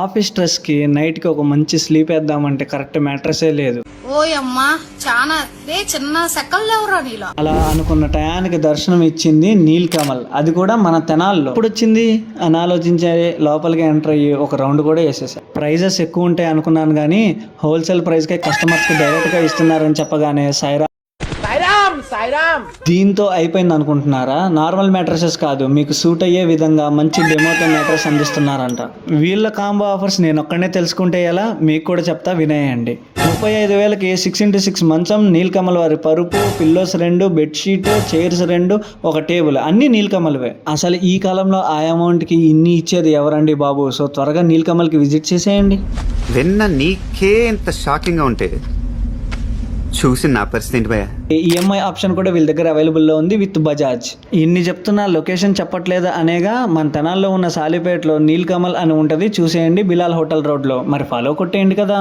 Office స్ట్రెస్కి నైట్కి ఒక మంచి స్లీప్ వేద్దామంటే కరెక్ట్ మ్యాట్రసే లేదు. ఓయమ్మా చాలా చిన్న సెకల్ లేవురా నీలో. అలా అనుకున్న టయానికి దర్శనం ఇచ్చింది నీల్ కమల్, అది కూడా మన తెనాల్లో. ఇప్పుడు వచ్చింది అని ఆలోచించే లోపలికి ఎంటర్ అయ్యి ఒక రౌండ్ కూడా వేసేసా. ప్రైజెస్ ఎక్కువ ఉంటాయి అనుకున్నాను కానీ హోల్సేల్ ప్రైస్కే కస్టమర్స్కి డైరెక్ట్గా ఇస్తున్నారని చెప్పగానే సాయిరామ్ దీంతో అయిపోయింది అనుకుంటున్నారా? నార్మల్ మ్యాట్రసెస్ కాదు, మీకు సూట్ అయ్యే విధంగా మంచి డెమోతో మ్యాట్రస్ అందిస్తున్నారంట. వీళ్ళ కాంబో ఆఫర్స్ నేను ఒక్కడనే తెలుసుకుంటే ఎలా, మీకు కూడా చెప్తా వినేయండి. 35,000కి 6x6 మంచం, నీల్ కమల్ వారి పరుపు, పిల్లోస్ 2, బెడ్షీట్, చైర్స్ 2, ఒక టేబుల్, అన్ని నీల్ కమల్వే. అసలు ఈ కాలంలో ఆ అమౌంట్కి ఇన్ని ఇచ్చేది ఎవరండి బాబు? సో త్వరగా నీల్ కమల్కి విజిట్ చేసేయండి. విన్న నీకే ఇంత షాకింగ్గా ఉంటే చూసి నా పరిస్థితి ఏంటి భయ్యా? ఈఎంఐ ఆప్షన్ కూడా వీళ్ళ దగ్గర అవైలబుల్లో ఉంది విత్ బజాజ్. ఇన్ని చెప్తున్నా లొకేషన్ చెప్పట్లేదా అనేగా, మన తెనాల్లో ఉన్న సాలిపేటలో నీల్ కమల్ అని ఉంటుంది, చూసేయండి బిలాల్ హోటల్ రోడ్లో. మరి ఫాలో కొట్టేయండి కదా.